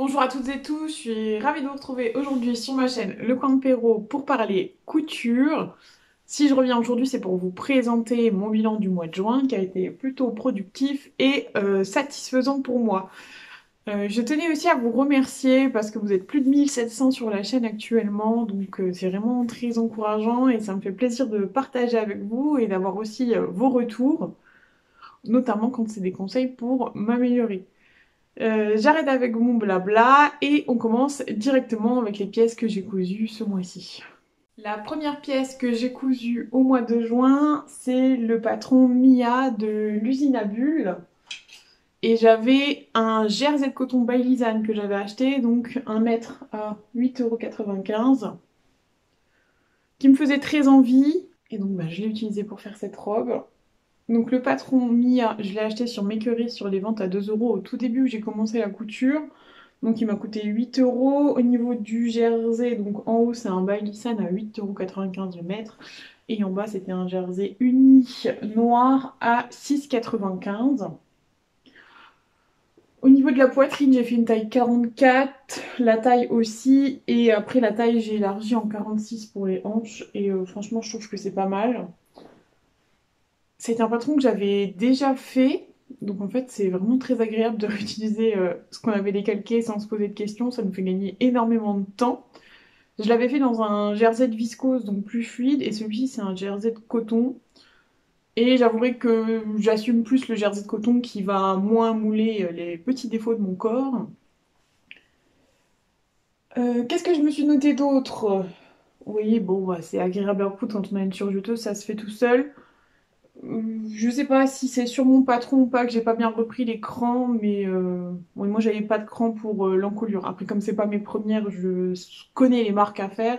Bonjour à toutes et tous, je suis ravie de vous retrouver aujourd'hui sur ma chaîne Le Coin de Perrault pour parler couture. Si je reviens aujourd'hui, c'est pour vous présenter mon bilan du mois de juin qui a été plutôt productif et satisfaisant pour moi. Je tenais aussi à vous remercier parce que vous êtes plus de 1700 sur la chaîne actuellement, donc c'est vraiment très encourageant et ça me fait plaisir de partager avec vous et d'avoir aussi vos retours, notamment quand c'est des conseils pour m'améliorer. J'arrête avec mon blabla et on commence directement avec les pièces que j'ai cousues ce mois-ci. La première pièce que j'ai cousue au mois de juin, c'est le patron Mia de l'usine à bulles. Et j'avais un jersey de coton by Lisanne que j'avais acheté, donc 1 mètre à 8,95 €, qui me faisait très envie. Et donc je l'ai utilisé pour faire cette robe. Donc le patron Mia, je l'ai acheté sur Makery sur les ventes à 2 € au tout début où j'ai commencé la couture. Donc il m'a coûté 8 €. Au niveau du jersey, donc en haut c'est un Bailissan à 8,95 € le mètre. Et en bas c'était un jersey uni noir à 6,95 €. Au niveau de la poitrine, j'ai fait une taille 44, la taille aussi, et après la taille j'ai élargi en 46 pour les hanches, et franchement je trouve que c'est pas mal. C'est un patron que j'avais déjà fait, donc en fait c'est vraiment très agréable de réutiliser ce qu'on avait décalqué sans se poser de questions, ça nous fait gagner énormément de temps. Je l'avais fait dans un jersey de viscose, donc plus fluide, et celui-ci c'est un jersey de coton. Et j'avouerai que j'assume plus le jersey de coton qui va moins mouler les petits défauts de mon corps. Qu'est-ce que je me suis noté d'autre? Oui, bon, bah, c'est agréable à coudre quand on a une surjeteuse, ça se fait tout seul. Je sais pas si c'est sur mon patron ou pas que j'ai pas bien repris les crans, mais ouais, moi j'avais pas de crans pour l'encolure. Après, comme c'est pas mes premières, je connais les marques à faire.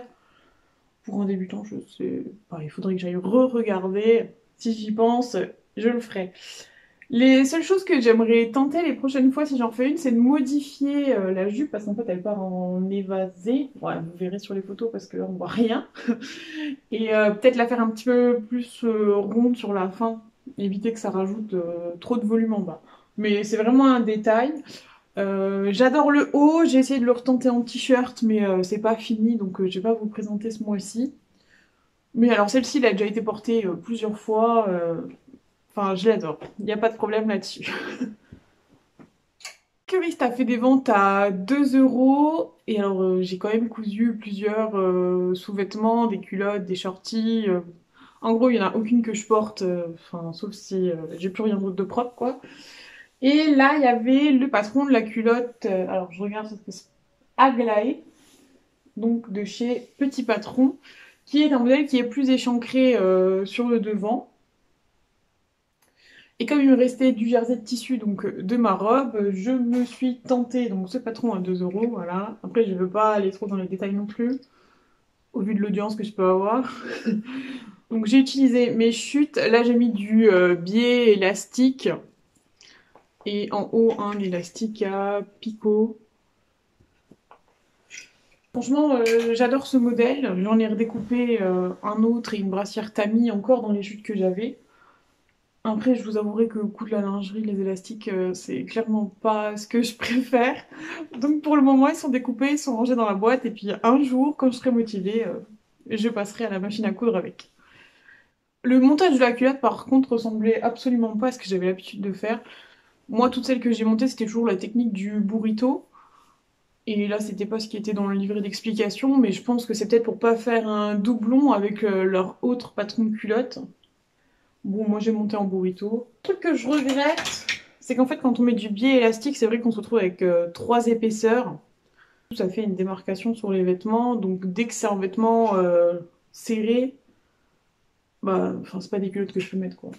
Pour un débutant, je sais pas, il faudrait que j'aille re-regarder. Si j'y pense, je le ferai. Les seules choses que j'aimerais tenter les prochaines fois si j'en fais une, c'est de modifier la jupe parce qu'en fait elle part en évasé. Ouais, vous verrez sur les photos parce que là on voit rien. Et peut-être la faire un petit peu plus ronde sur la fin, éviter que ça rajoute trop de volume en bas. Mais c'est vraiment un détail. J'adore le haut, j'ai essayé de le retenter en t-shirt, mais c'est pas fini, donc je vais pas vous le présenter ce mois-ci. Mais alors celle-ci, elle a déjà été portée plusieurs fois. Enfin, je l'adore. Il n'y a pas de problème là-dessus. Curiste a fait des ventes à 2 €. Et alors, j'ai quand même cousu plusieurs sous-vêtements, des culottes, des shorties. En gros, il n'y en a aucune que je porte, enfin, sauf si j'ai plus rien d'autre de propre, quoi. Et là, il y avait le patron de la culotte. Alors, je regarde ce que c'est. Aglaé, donc de chez Petit Patron, qui est un modèle qui est plus échancré sur le devant. Et comme il me restait du jersey de tissu donc de ma robe, je me suis tentée donc ce patron à 2 €, voilà. Après je veux pas aller trop dans les détails non plus, au vu de l'audience que je peux avoir. Donc j'ai utilisé mes chutes, là j'ai mis du biais élastique, et en haut un élastique à picot. Franchement j'adore ce modèle, j'en ai redécoupé un autre et une brassière tamis encore dans les chutes que j'avais. Après, je vous avouerai que coudre la lingerie, les élastiques, c'est clairement pas ce que je préfère. Donc pour le moment, ils sont découpés, ils sont rangés dans la boîte, et puis un jour, quand je serai motivée, je passerai à la machine à coudre avec. Le montage de la culotte, par contre, ressemblait absolument pas à ce que j'avais l'habitude de faire. Moi, toutes celles que j'ai montées, c'était toujours la technique du burrito. Et là, c'était pas ce qui était dans le livret d'explication, mais je pense que c'est peut-être pour pas faire un doublon avec leur autre patron de culotte. Bon, moi j'ai monté en burrito. Le truc que je regrette, c'est qu'en fait quand on met du biais élastique, c'est vrai qu'on se retrouve avec 3 épaisseurs. Ça fait une démarcation sur les vêtements, donc dès que c'est un vêtement serré, bah, enfin c'est pas des culottes que je peux mettre quoi.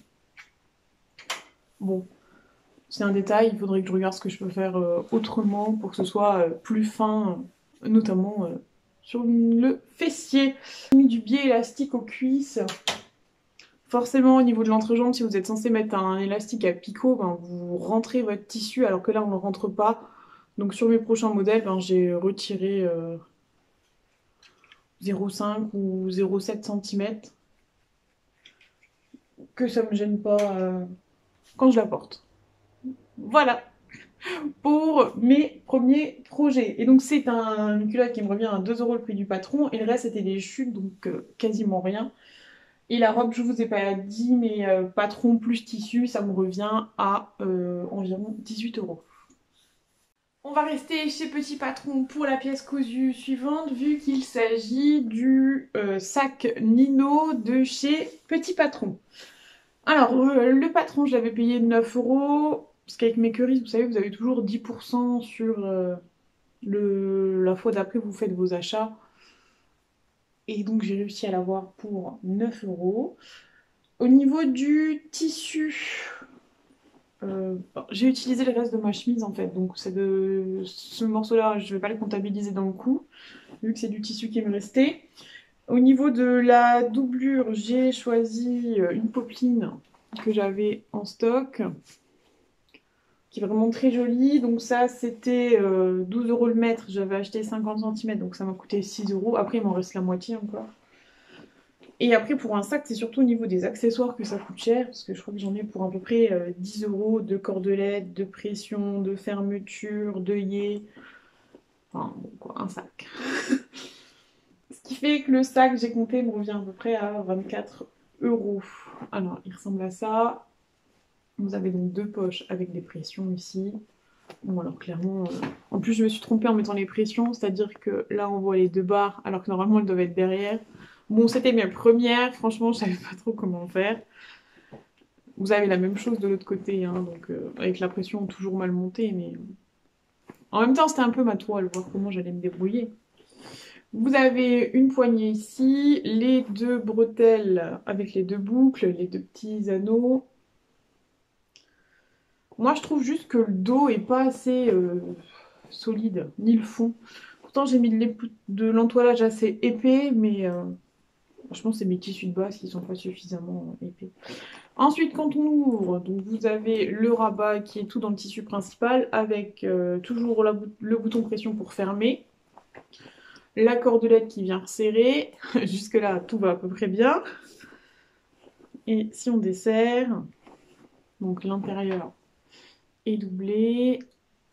Bon, c'est un détail, il faudrait que je regarde ce que je peux faire autrement pour que ce soit plus fin, notamment sur le fessier. J'ai mis du biais élastique aux cuisses. Forcément, au niveau de l'entrejambe, si vous êtes censé mettre un élastique à picot, ben, vous rentrez votre tissu alors que là, on ne le rentre pas. Donc sur mes prochains modèles, ben, j'ai retiré 0,5 ou 0,7 cm, que ça me gêne pas quand je la porte. Voilà. pour mes premiers projets. Et donc c'est une culotte qui me revient à 2 € le prix du patron, et le reste c'était des chutes, donc quasiment rien. Et la robe, je vous ai pas dit, mais patron plus tissu, ça me revient à environ 18 €. On va rester chez Petit Patron pour la pièce cousue suivante, vu qu'il s'agit du sac Nino de chez Petit Patron. Alors, le patron, je l'avais payé 9 €, parce qu'avec mes Currys, vous savez, vous avez toujours 10% sur la fois d'après vous faites vos achats. Et donc, j'ai réussi à l'avoir pour 9 €. Au niveau du tissu, bon, j'ai utilisé le reste de ma chemise en fait, donc c'est de ce morceau-là, je vais pas le comptabiliser dans le coût, vu que c'est du tissu qui me restait. Au niveau de la doublure, j'ai choisi une popeline que j'avais en stock, qui est vraiment très jolie. Donc ça, c'était 12 € le mètre, j'avais acheté 50 cm, donc ça m'a coûté 6 €. Après, il m'en reste la moitié encore. Et après, pour un sac, c'est surtout au niveau des accessoires que ça coûte cher, parce que je crois que j'en ai pour à peu près 10 € de cordelettes, de pression, de fermeture, d'œillets. Enfin, bon, quoi, un sac. Ce qui fait que le sac, j'ai compté, me revient à peu près à 24 €. Alors, il ressemble à ça. Vous avez donc deux poches avec des pressions ici. Bon, alors clairement, en plus, je me suis trompée en mettant les pressions, c'est-à-dire que là, on voit les deux barres, alors que normalement, elles doivent être derrière. Bon, c'était mes premières, franchement, je savais pas trop comment faire. Vous avez la même chose de l'autre côté, hein, donc avec la pression toujours mal montée, mais en même temps, c'était un peu ma toile, voir comment j'allais me débrouiller. Vous avez une poignée ici, les deux bretelles avec les deux boucles, les deux petits anneaux. Moi, je trouve juste que le dos est pas assez solide, ni le fond. Pourtant, j'ai mis de l'entoilage assez épais, mais franchement, c'est mes tissus de base qui sont pas suffisamment épais. Ensuite, quand on ouvre, donc vous avez le rabat qui est tout dans le tissu principal avec toujours le bouton pression pour fermer, la cordelette qui vient resserrer. Jusque-là, tout va à peu près bien. Et si on desserre, donc l'intérieur est doublé.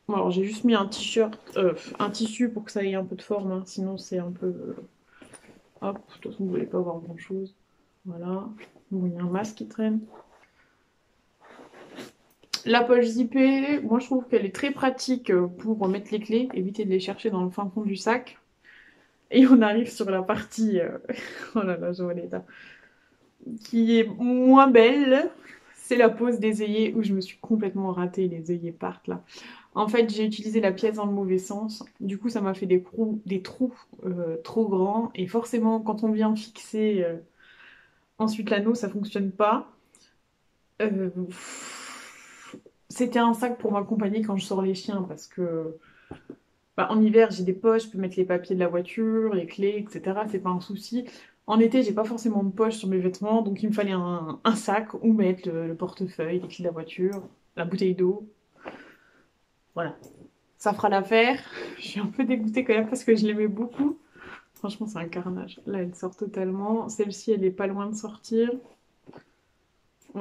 Bon, alors j'ai juste mis un t-shirt, un tissu pour que ça ait un peu de forme, hein, sinon c'est un peu... hop, de toute façon vous ne voulez pas voir grand-chose. Voilà. Bon, il y a un masque qui traîne. La poche zippée, moi je trouve qu'elle est très pratique pour mettre les clés, éviter de les chercher dans le fin fond du sac. Et on arrive sur la partie, oh là là, je vois l'état, qui est moins belle. C'est la pose des œillets où je me suis complètement ratée, les œillets partent là. En fait, j'ai utilisé la pièce dans le mauvais sens. Du coup, ça m'a fait des trous trop grands. Et forcément, quand on vient fixer ensuite l'anneau, ça fonctionne pas. Euh, C'était un sac pour m'accompagner quand je sors les chiens parce que bah, en hiver j'ai des poches, je peux mettre les papiers de la voiture, les clés, etc. C'est pas un souci. En été, j'ai pas forcément de poche sur mes vêtements, donc il me fallait un sac où mettre le portefeuille, les clés de la voiture, la bouteille d'eau. Voilà. Ça fera l'affaire. Je suis un peu dégoûtée quand même parce que je l'aimais beaucoup. Franchement, c'est un carnage. Là, elle sort totalement. Celle-ci, elle est pas loin de sortir.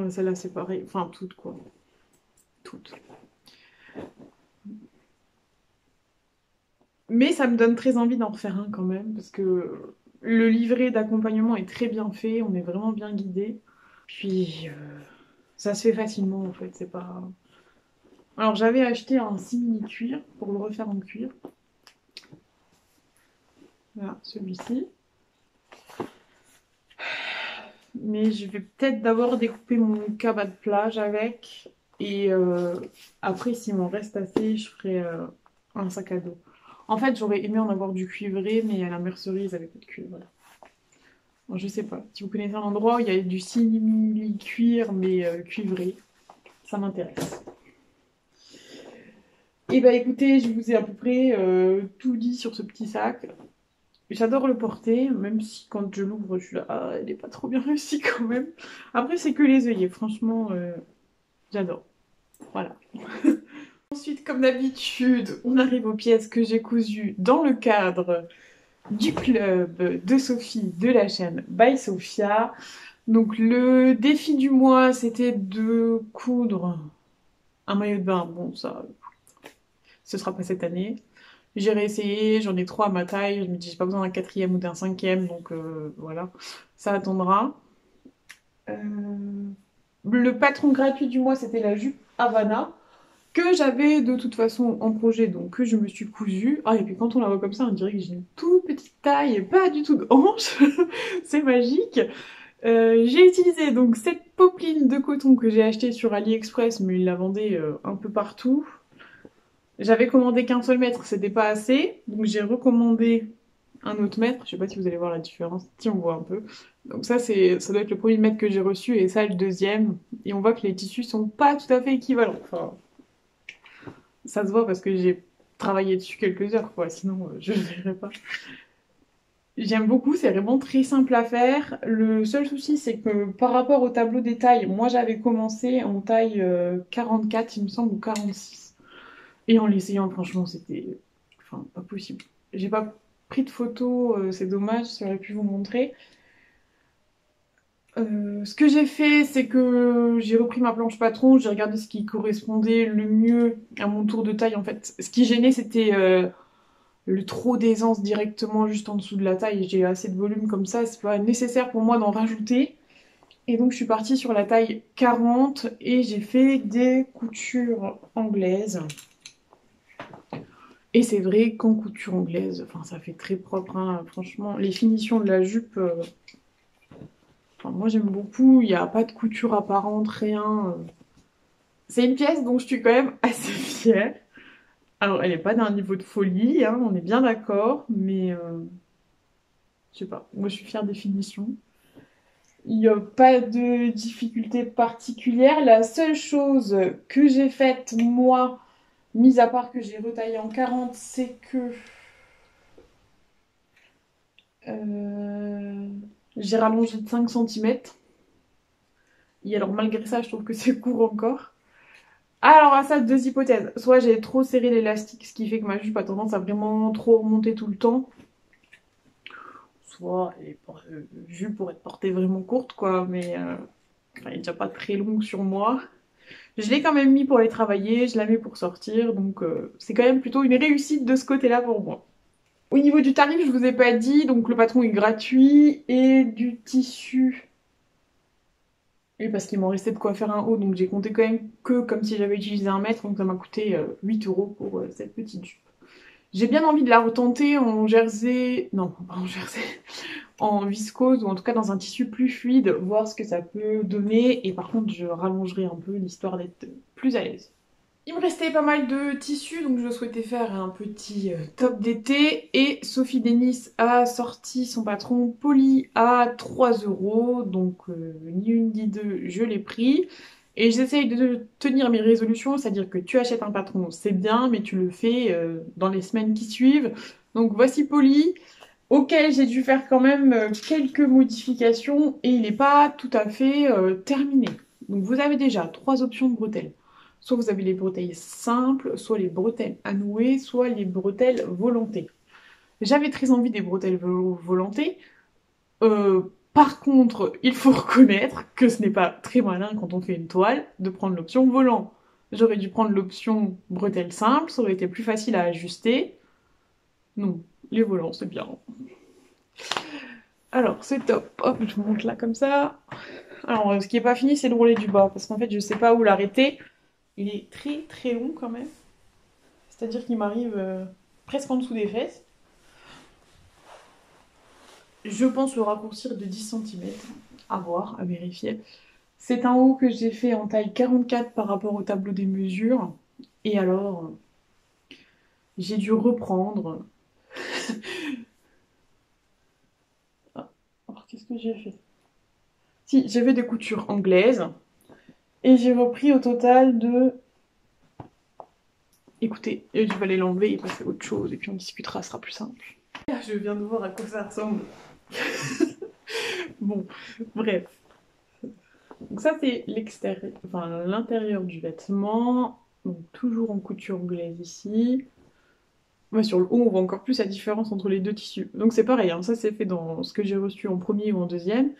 Celle-là, c'est pareil. Enfin, toutes, quoi. Toutes. Mais ça me donne très envie d'en refaire un quand même, parce que le livret d'accompagnement est très bien fait, on est vraiment bien guidé. Puis ça se fait facilement en fait, c'est pas... Alors j'avais acheté un simili cuir pour le refaire en cuir. Voilà, celui-ci. Mais je vais peut-être d'abord découper mon cabas de plage avec. Et après, s'il m'en reste assez, je ferai un sac à dos. En fait, j'aurais aimé en avoir du cuivré, mais à la mercerie, ils avaient pas de cuivre. Voilà. Bon, je sais pas. Si vous connaissez un endroit où il y a du simili-cuir, mais cuivré, ça m'intéresse. Et bah écoutez, je vous ai à peu près tout dit sur ce petit sac. J'adore le porter, même si quand je l'ouvre, je suis là, ah, elle est pas trop bien réussie quand même. Après, c'est que les œillets, franchement, j'adore. Voilà. Ensuite, comme d'habitude, on arrive aux pièces que j'ai cousues dans le cadre du club de Sophie de la chaîne By Sophia. Donc le défi du mois, c'était de coudre un maillot de bain. Bon, ça, ce sera pas cette année. J'ai réessayé, j'en ai 3 à ma taille, je me dis j'ai pas besoin d'un quatrième ou d'un cinquième, donc voilà, ça attendra. Le patron gratuit du mois, c'était la jupe Havana, que j'avais de toute façon en projet, donc que je me suis cousue. Ah, et puis quand on la voit comme ça, on dirait que j'ai une toute petite taille, et pas du tout de hanche, c'est magique. J'ai utilisé donc cette popeline de coton que j'ai achetée sur AliExpress, mais ils la vendaient un peu partout. J'avais commandé qu'un seul mètre, c'était pas assez, donc j'ai recommandé un autre mètre. Je sais pas si vous allez voir la différence, si on voit un peu. Donc ça, ça doit être le premier mètre que j'ai reçu et ça le deuxième. Et on voit que les tissus sont pas tout à fait équivalents. Enfin, ça se voit parce que j'ai travaillé dessus quelques heures, quoi. Sinon, je ne le verrais pas. J'aime beaucoup, c'est vraiment très simple à faire. Le seul souci, c'est que par rapport au tableau des tailles, moi j'avais commencé en taille 44, il me semble, ou 46. Et en l'essayant, franchement, c'était enfin, pas possible. J'ai pas pris de photos, c'est dommage, j'aurais pu vous montrer. Ce que j'ai fait, c'est que j'ai repris ma planche patron, j'ai regardé ce qui correspondait le mieux à mon tour de taille en fait. Ce qui gênait, c'était le trop d'aisance directement juste en dessous de la taille. J'ai assez de volume comme ça, c'est pas nécessaire pour moi d'en rajouter. Et donc je suis partie sur la taille 40 et j'ai fait des coutures anglaises. Et c'est vrai qu'en couture anglaise, enfin ça fait très propre, hein, franchement. Les finitions de la jupe, enfin, moi j'aime beaucoup, il n'y a pas de couture apparente, rien. C'est une pièce dont je suis quand même assez fière. Alors elle n'est pas d'un niveau de folie, hein, on est bien d'accord, mais je sais pas, moi je suis fière des finitions. Il n'y a pas de difficulté particulière. La seule chose que j'ai faite, moi, mis à part que j'ai retaillé en 40, c'est que euh, j'ai rallongé de 5 cm. Et alors malgré ça, je trouve que c'est court encore. Alors à ça, deux hypothèses. Soit j'ai trop serré l'élastique, ce qui fait que ma jupe a tendance à vraiment trop remonter tout le temps. Soit elle est vue pour être portée vraiment courte, quoi, mais enfin, elle est déjà pas très longue sur moi. Je l'ai quand même mis pour aller travailler, je la mets pour sortir, donc c'est quand même plutôt une réussite de ce côté-là pour moi. Au niveau du tarif, je vous ai pas dit, donc le patron est gratuit et du tissu. Et parce qu'il m'en restait de quoi faire un haut, donc j'ai compté quand même que comme si j'avais utilisé un mètre, donc ça m'a coûté 8 € pour cette petite jupe. J'ai bien envie de la retenter en jersey, non pas en jersey, en viscose ou en tout cas dans un tissu plus fluide, voir ce que ça peut donner. Et par contre, je rallongerai un peu l'histoire d'être plus à l'aise. Il me restait pas mal de tissus, donc je souhaitais faire un petit top d'été. Et Sophie Denis a sorti son patron Poly à 3 €, donc ni une ni deux, je l'ai pris. Et j'essaye de tenir mes résolutions, c'est-à-dire que tu achètes un patron, c'est bien, mais tu le fais dans les semaines qui suivent. Donc voici Poly, auquel j'ai dû faire quand même quelques modifications, et il n'est pas tout à fait terminé. Donc vous avez déjà 3 options de bretelles. Soit vous avez les bretelles simples, soit les bretelles à nouer, soit les bretelles volantées. J'avais très envie des bretelles volantées. Par contre, il faut reconnaître que ce n'est pas très malin quand on fait une toile de prendre l'option volant. J'aurais dû prendre l'option bretelles simples, ça aurait été plus facile à ajuster. Non, les volants, c'est bien. Alors, c'est top. Hop, je vous montre là comme ça. Alors, ce qui est pas fini, c'est le roulet du bas, parce qu'en fait, je sais pas où l'arrêter. Il est très très long quand même. C'est-à-dire qu'il m'arrive presque en dessous des fesses. Je pense le raccourcir de 10 cm. À voir, à vérifier. C'est un haut que j'ai fait en taille 44 par rapport au tableau des mesures. Et alors, j'ai dû reprendre. Ah, alors, qu'est-ce que j'ai fait? Si, j'ai fait des coutures anglaises. Et j'ai repris au total de... Écoutez, je vais aller l'enlever et passer à autre chose. Et puis on discutera, ce sera plus simple. Ah, je viens de voir à quoi ça ressemble. Bon, bref. Donc ça c'est l'extérieur, enfin l'intérieur du vêtement. Donc toujours en couture anglaise ici. Ouais, sur le haut, on voit encore plus la différence entre les deux tissus. Donc c'est pareil, hein, ça c'est fait dans ce que j'ai reçu en premier ou en deuxième.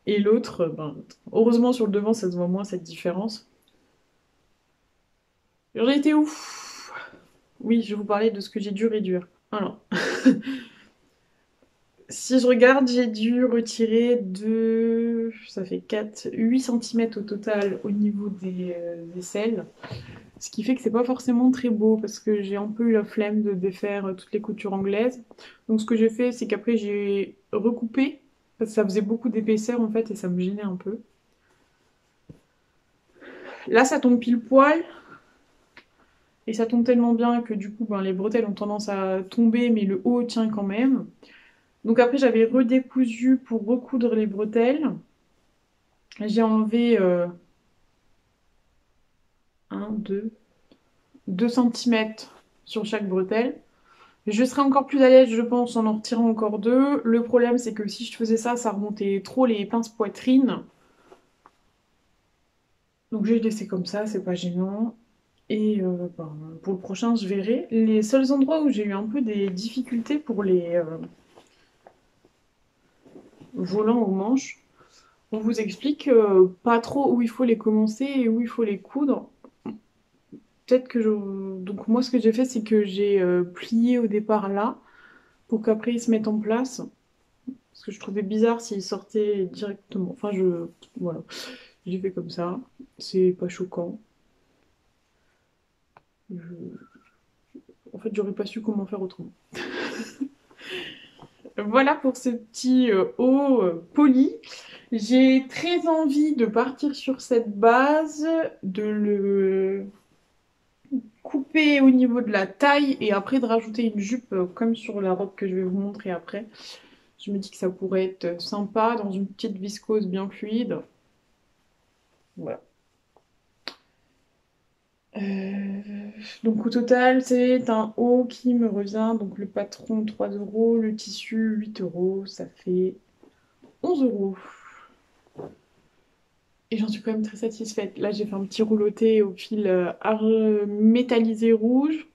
Et l'autre, ben, heureusement sur le devant ça se voit moins cette différence. J'en ai été ouf. Oui, je vais vous parler de ce que j'ai dû réduire. Alors, si je regarde, j'ai dû retirer ça fait 4, 8 cm au total au niveau des aisselles. Ce qui fait que c'est pas forcément très beau parce que j'ai un peu eu la flemme de défaire toutes les coutures anglaises. Donc ce que j'ai fait, c'est qu'après j'ai recoupé parce que ça faisait beaucoup d'épaisseur en fait et ça me gênait un peu. Là, ça tombe pile poil et ça tombe tellement bien que du coup, ben, les bretelles ont tendance à tomber, mais le haut tient quand même. Donc après, j'avais redécousu pour recoudre les bretelles. J'ai enlevé 1, 2 cm sur chaque bretelle. Je serais encore plus à l'aise, je pense, en retirant encore deux. Le problème, c'est que si je faisais ça, ça remontait trop les pinces poitrine. Donc j'ai laissé comme ça, c'est pas gênant. Et ben, pour le prochain, je verrai. Les seuls endroits où j'ai eu un peu des difficultés pour les volants aux manches, on vous explique pas trop où il faut les commencer et où il faut les coudre. Peut-être que je... Donc moi, ce que j'ai fait, c'est que j'ai plié au départ là, pour qu'après ils se mettent en place. Parce que je trouvais bizarre s'ils sortaient directement. Enfin, je... Voilà. J'ai fait comme ça. C'est pas choquant. Je- En fait, j'aurais pas su comment faire autrement. Voilà pour ce petit haut poli. J'ai très envie de partir sur cette base, de le couper au niveau de la taille et après de rajouter une jupe comme sur la robe que je vais vous montrer après. Je me dis que ça pourrait être sympa dans une petite viscose bien fluide. Voilà. Donc au total, c'est un haut qui me revient. Donc le patron 3 euros, le tissu 8 euros, ça fait 11 euros. Et j'en suis quand même très satisfaite. Là, j'ai fait un petit rouloté au fil métallisé rouge.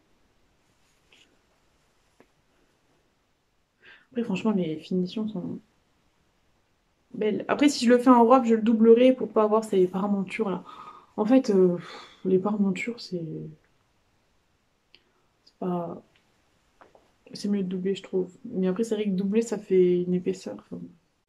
Après, franchement, les finitions sont belles. Après, si je le fais en robe, je le doublerai pour pas avoir ces parementures là. En fait, les parementures, c'est pas... C'est mieux de doubler, je trouve. Mais après, c'est vrai que doubler, ça fait une épaisseur. Enfin,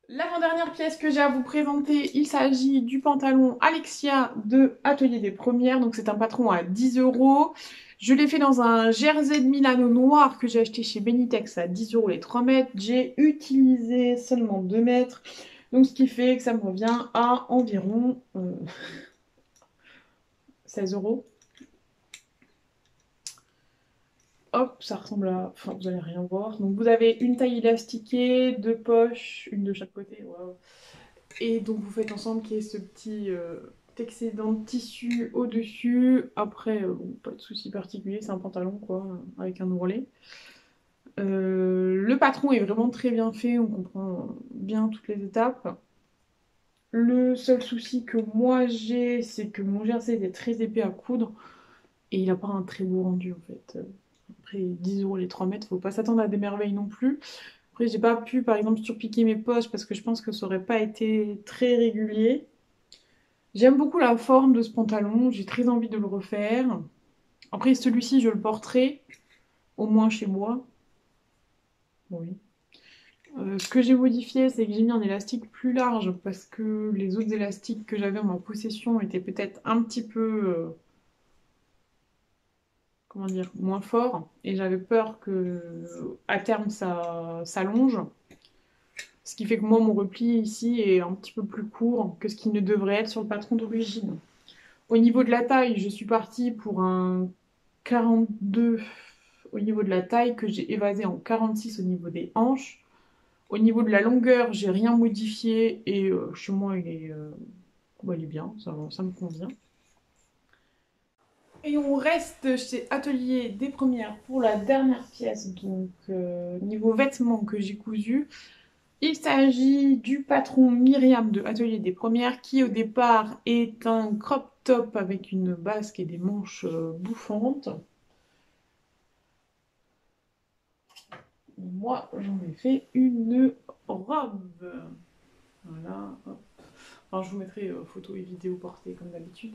l'avant-dernière pièce que j'ai à vous présenter, il s'agit du pantalon Alexia de Atelier des Premières. Donc c'est un patron à 10 euros. Je l'ai fait dans un jersey de Milano noir que j'ai acheté chez Benitex à 10 euros les 3 mètres. J'ai utilisé seulement 2 mètres. Donc ce qui fait que ça me revient à environ 16 euros. Hop, ça ressemble à... Enfin, vous allez rien voir. Donc vous avez une taille élastiquée, deux poches, une de chaque côté. Waouh. Et donc vous faites ensemble qu'il y ait ce petit excédent de tissu au-dessus. Après, bon, pas de souci particulier, c'est un pantalon quoi, avec un ourlet. Le patron est vraiment très bien fait, on comprend bien toutes les étapes. Le seul souci que moi j'ai, c'est que mon jersey est très épais à coudre et il n'a pas un très beau rendu en fait. Après 10 euros les 3 mètres, faut pas s'attendre à des merveilles non plus. Après, j'ai pas pu par exemple surpiquer mes poches parce que je pense que ça aurait pas été très régulier. J'aime beaucoup la forme de ce pantalon, j'ai très envie de le refaire. Après, celui-ci, je le porterai, au moins chez moi. Oui. Ce que j'ai modifié, c'est que j'ai mis un élastique plus large parce que les autres élastiques que j'avais en ma possession étaient peut-être un petit peu, comment dire, moins forts. Et j'avais peur que à terme ça s'allonge. Ce qui fait que moi, mon repli ici est un petit peu plus court que ce qui ne devrait être sur le patron d'origine. Au niveau de la taille, je suis partie pour un 42 au niveau de la taille que j'ai évasé en 46 au niveau des hanches. Au niveau de la longueur, j'ai rien modifié et chez moi bah, il est bien, ça me convient. Et on reste chez Atelier des Premières pour la dernière pièce, donc niveau vêtements que j'ai cousu. Il s'agit du patron Myriam de Atelier des Premières qui au départ est un crop top avec une basque et des manches bouffantes. Moi, j'en ai fait une robe. Voilà. Hop. Alors, je vous mettrai photos et vidéos portées comme d'habitude.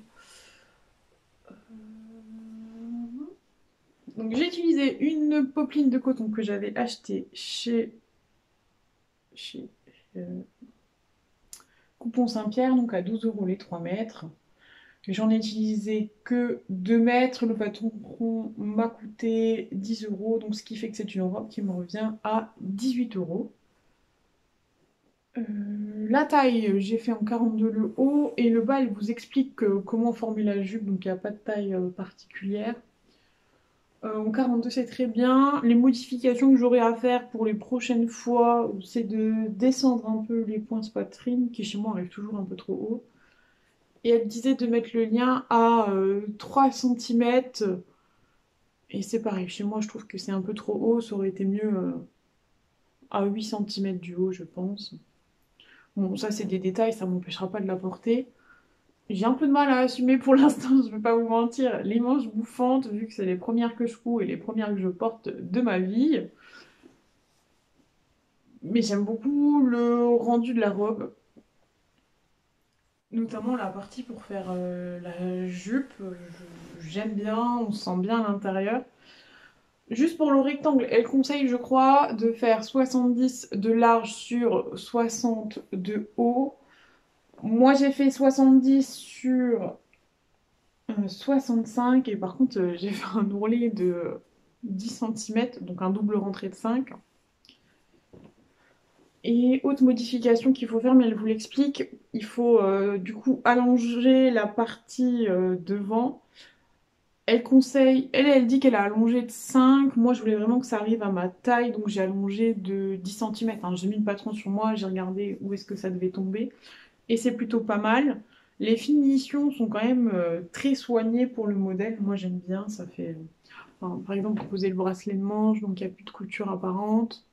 Donc j'ai utilisé une popeline de coton que j'avais achetée chez euh, Coupon Saint-Pierre, donc à 12 € les 3 mètres. J'en ai utilisé que 2 mètres. Le patron m'a coûté 10 €, donc ce qui fait que c'est une robe qui me revient à 18 €. La taille, j'ai fait en 42 le haut et le bas, il vous explique comment former la jupe, donc il n'y a pas de taille particulière. En 42 c'est très bien. Les modifications que j'aurai à faire pour les prochaines fois, c'est de descendre un peu les pointes poitrine, qui chez moi arrivent toujours un peu trop haut. Et elle disait de mettre le lien à 3 cm. Et c'est pareil, chez moi je trouve que c'est un peu trop haut, ça aurait été mieux à 8 cm du haut je pense. Bon ça c'est des détails, ça m'empêchera pas de la porter. J'ai un peu de mal à assumer pour l'instant, je vais pas vous mentir, les manches bouffantes, vu que c'est les premières que je couds et les premières que je porte de ma vie. Mais j'aime beaucoup le rendu de la robe. Notamment la partie pour faire la jupe, j'aime bien, on se sent bien à l'intérieur. Juste pour le rectangle, elle conseille, je crois, de faire 70 de large sur 60 de haut. Moi, j'ai fait 70 sur 65 et par contre, j'ai fait un ourlet de 10 cm, donc un double rentré de 5. Et autre modification qu'il faut faire, mais elle vous l'explique, il faut du coup allonger la partie devant. Elle conseille, elle dit qu'elle a allongé de 5. Moi, je voulais vraiment que ça arrive à ma taille, donc j'ai allongé de 10 cm. J'ai mis le patron sur moi, j'ai regardé où est-ce que ça devait tomber. Et c'est plutôt pas mal. Les finitions sont quand même très soignées pour le modèle. Moi, j'aime bien, ça fait... enfin, par exemple, vous posez le bracelet de manche, donc il n'y a plus de couture apparente.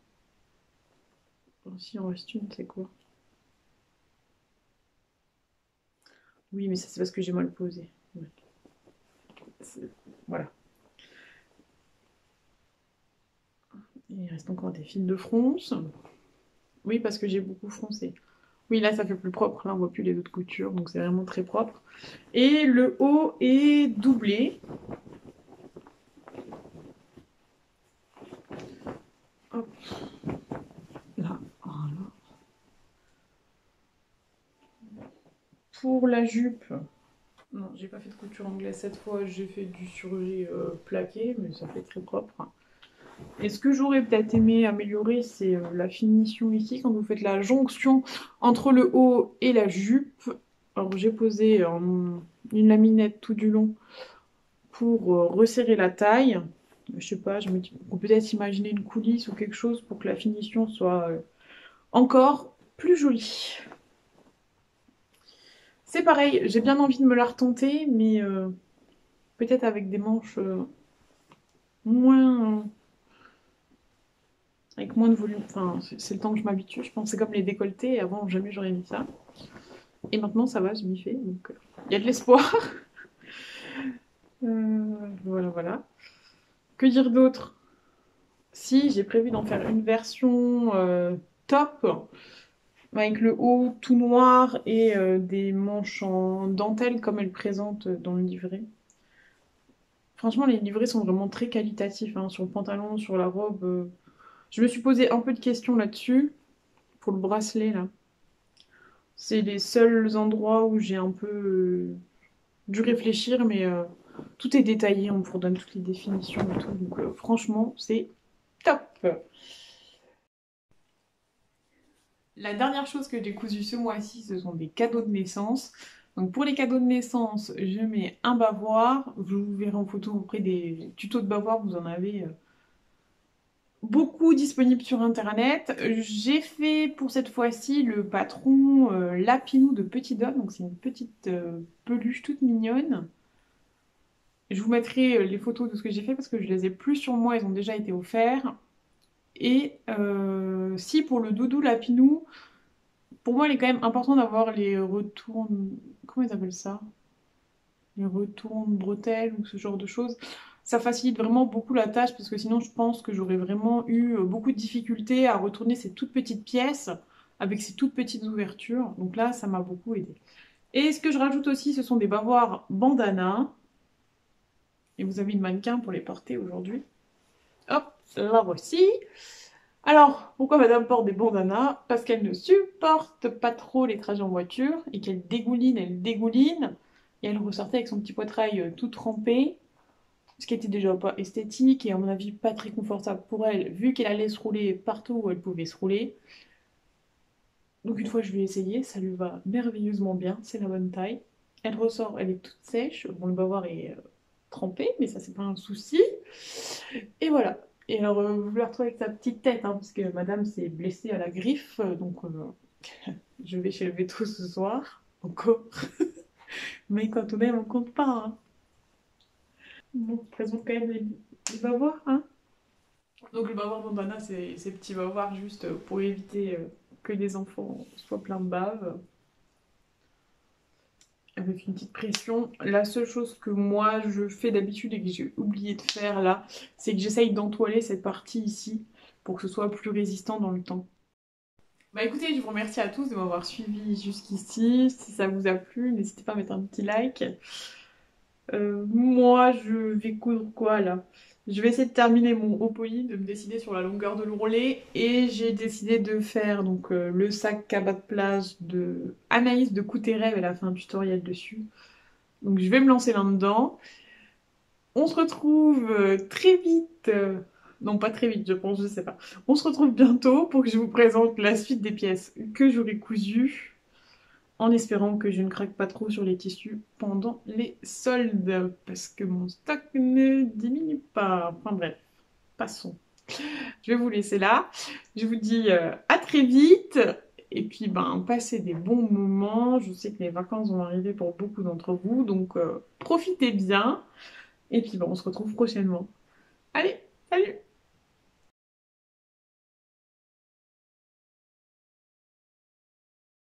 Si, il en reste une, c'est quoi? Oui, mais ça, c'est parce que j'ai mal posé. Ouais. Voilà. Il reste encore des fils de fronce. Oui, parce que j'ai beaucoup froncé. Oui, là, ça fait plus propre. Là, on voit plus les autres coutures, donc c'est vraiment très propre. Et le haut est doublé. Hop. Là, voilà. Pour la jupe, non, j'ai pas fait de couture anglaise cette fois. J'ai fait du surjet plaqué, mais ça fait très propre. Et ce que j'aurais peut-être aimé améliorer, c'est la finition ici, quand vous faites la jonction entre le haut et la jupe. Alors j'ai posé une laminette tout du long pour resserrer la taille. Je sais pas, je me dis, on peut peut-être imaginer une coulisse ou quelque chose pour que la finition soit encore plus jolie. C'est pareil, j'ai bien envie de me la retenter, mais peut-être avec des manches moins... avec moins de volume. Enfin, c'est le temps que je m'habitue, je pense. C'est comme les décolletés, avant jamais j'aurais mis ça. Et maintenant ça va, je m'y fais, donc il y a de l'espoir. Voilà, voilà. Que dire d'autre? Si, j'ai prévu d'en faire une version top, avec le haut tout noir et des manches en dentelle comme elle présente dans le livret. Franchement, les livrets sont vraiment très qualitatifs, hein, sur le pantalon, sur la robe. Je me suis posé un peu de questions là-dessus, pour le bracelet, là. C'est les seuls endroits où j'ai un peu dû réfléchir, mais tout est détaillé, on vous redonne toutes les définitions et tout, donc franchement, c'est top! La dernière chose que j'ai cousu ce mois-ci, ce sont des cadeaux de naissance. Donc pour les cadeaux de naissance, je mets un bavoir. Vous verrez en photo auprès des tutos de bavoir, vous en avez beaucoup disponibles sur internet. J'ai fait pour cette fois-ci le patron Lapinou de Petit Don. Donc c'est une petite peluche toute mignonne. Je vous mettrai les photos de ce que j'ai fait parce que je les ai plus sur moi, ils ont déjà été offerts. Et si pour le doudou Lapinou, pour moi, il est quand même important d'avoir les retournes... Comment ils appellent ça? Les retournes bretelles ou ce genre de choses. Ça facilite vraiment beaucoup la tâche parce que sinon, je pense que j'aurais vraiment eu beaucoup de difficultés à retourner ces toutes petites pièces avec ces toutes petites ouvertures. Donc là, ça m'a beaucoup aidé. Et ce que je rajoute aussi, ce sont des bavoirs bandana. Et vous avez une mannequin pour les porter aujourd'hui. Hop, la voici. Alors, pourquoi madame porte des bandanas? Parce qu'elle ne supporte pas trop les trajets en voiture et qu'elle dégouline, elle dégouline. Et elle ressortait avec son petit poitrail tout trempé, ce qui était déjà pas esthétique et à mon avis pas très confortable pour elle, vu qu'elle allait se rouler partout où elle pouvait se rouler. Donc une fois je lui ai essayé, ça lui va merveilleusement bien, c'est la bonne taille. Elle ressort, elle est toute sèche, bon le bavard est trempé, mais ça c'est pas un souci. Et voilà. Et alors vous la retrouvez avec sa petite tête, hein, parce que madame s'est blessée à la griffe, donc je vais chez le véto ce soir, encore. Mais quand on aime, on compte pas, hein. Bon, on présente quand même les bavoirs, hein. Donc le bavard bandana, c'est ces petits bavoirs juste pour éviter que les enfants soient pleins de bave, avec une petite pression. La seule chose que moi je fais d'habitude et que j'ai oublié de faire là, c'est que j'essaye d'entoiler cette partie ici pour que ce soit plus résistant dans le temps. Bah écoutez, je vous remercie à tous de m'avoir suivi jusqu'ici. Si ça vous a plu, n'hésitez pas à mettre un petit like. Moi, je vais coudre quoi là? Je vais essayer de terminer mon haut poli, de me décider sur la longueur de l'ourlet. Et j'ai décidé de faire donc le sac cabas de plage de Anaïs de Couterève. Elle a fait un tutoriel dessus. Donc je vais me lancer là-dedans. On se retrouve très vite. Non, pas très vite, je pense, je sais pas. On se retrouve bientôt pour que je vous présente la suite des pièces que j'aurai cousues, en espérant que je ne craque pas trop sur les tissus pendant les soldes, parce que mon stock ne diminue pas. Enfin bref, passons. Je vais vous laisser là. Je vous dis à très vite. Et puis, ben, passez des bons moments. Je sais que les vacances vont arriver pour beaucoup d'entre vous, donc profitez bien. Et puis, ben, on se retrouve prochainement. Allez, salut!